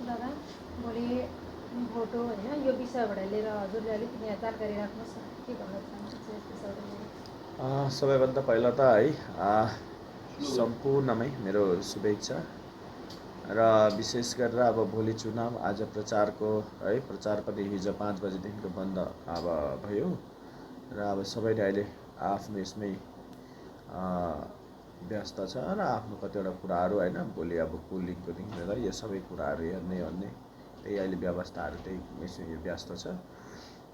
दादा भोलि भोट हो होइन, यो विषयबाट लिएर हजुरले अलिकति यहाँ जानकारी राख्नुहोस् न, के भन्न चाहनुहुन्छ यस विषयबाट लिएर? सबैभन्दा पहिला त है सम्पूर्णमै मेरो शुभेच्छा र विशेष गरेर अब भोलि चुनाव, आज प्रचारको है प्रचार पनि हिजो 5 बजेदेखिको बन्द अब भयो र अब सबैले अहिले आफ्नो यसमै व्यस्त छ र आफ्नो कतिवटा कुराहरू होइन भोलि अब पोलिङकोदेखि लिएर यो सबै कुराहरू हेर्ने त्यही अहिले व्यवस्थाहरू त्यही व्यस्त छ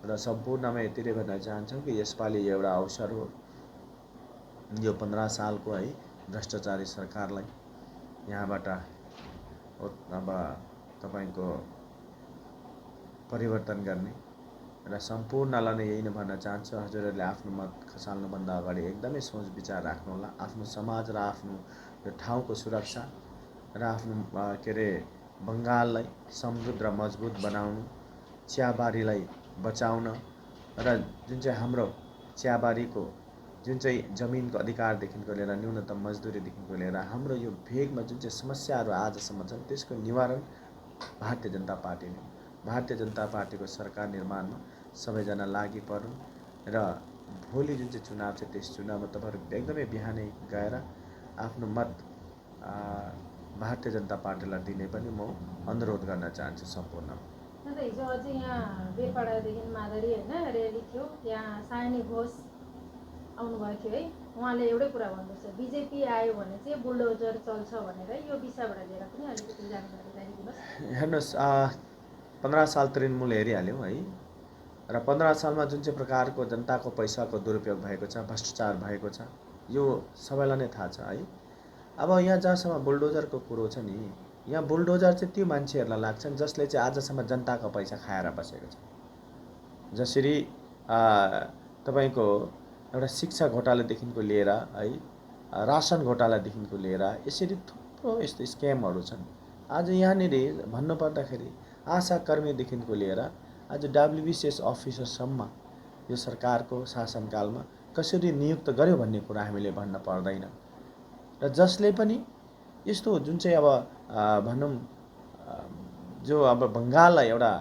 र सम्पूर्णमा यति नै भन्न चाहन्छौँ कि यसपालि एउटा अवसर हो यो 15 सालको है भ्रष्टाचारी सरकारलाई यहाँबाट अब तपाईको परिवर्तन गर्ने र सम्पूर्णलाई नै यही नै भन्न चाहन्छु, हजुरहरूले आफ्नो मत खसाल्नुभन्दा अगाडि एकदमै सोच विचार राख्नु होला। आफ्नो समाज र आफ्नो यो ठाउँको सुरक्षा र आफ्नो के अरे बङ्गाललाई समृद्ध र मजबुत बनाउनु, चियाबारीलाई बचाउन र जुन चाहिँ हाम्रो चियाबारीको जुन चाहिँ जमिनको अधिकारदेखिको लिएर न्यूनतम मजदुरीदेखिको लिएर हाम्रो यो भेगमा जुन चाहिँ समस्याहरू आजसम्म छन् त्यसको निवारण भारतीय जनता पार्टीले, भारतीय जनता पार्टीको सरकार निर्माणमा सबैजना लागि परुन् र भोलि जुन चाहिँ चुनाव छ त्यस चुनावमा तपाईँहरू एकदमै बिहानै गएर आफ्नो मत भारतीय जनता पार्टीलाई दिने पनि म अनुरोध गर्न चाहन्छु सम्पूर्ण। हिजो अझै यहाँ बेलपाडादेखि मादरी होइन र्याली थियो, त्यहाँ सायनी घोष आउनुभएको थियो है, उहाँले एउटै कुरा भन्नुहुन्छ, बिजेपी आयो भने चाहिँ बुलडोजर चल्छ भनेर। यो विषयबाट लिएर पनि अलिकति जानकारी राखिदिनुहोस्। हेर्नुहोस्, 15 साल तृणमूल हेरिहाल्यौँ है र 15 सालमा जुन चाहिँ प्रकारको जनताको पैसाको दुरुपयोग भएको छ, भ्रष्टाचार भएको छ, यो सबैलाई नै थाहा छ है। अब यहाँ जहाँसम्म बुलडोजरको कुरो छ नि, यहाँ बुलडोजर चाहिँ त्यो मान्छेहरूलाई लाग्छन् जसले चाहिँ आजसम्म जनताको पैसा खाएर बसेको छ। जसरी तपाईँको एउटा शिक्षा घोटालादेखिको लिएर है रासन घोटालादेखिको लिएर यसरी थुप्रो यस्तो स्क्यामहरू छन्। आज यहाँनिर भन्नुपर्दाखेरि आशा कर्मीदेखिको लिएर आज WBCS अफिसरसम्म यो सरकारको शासनकालमा कसरी नियुक्त गर्यो भन्ने कुरा हामीले भन्न पर्दैन र जसले पनि यस्तो जुन चाहिँ अब भनौँ जो अब बङ्गाललाई एउटा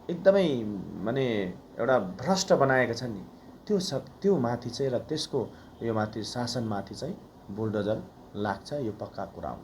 एकदमै माने एउटा भ्रष्ट बनाएका छन् नि, त्यो माथि चाहिँ र त्यसको यो माथि शासनमाथि चाहिँ बुलडोजर लाग्छ, यो पक्का कुरा हो।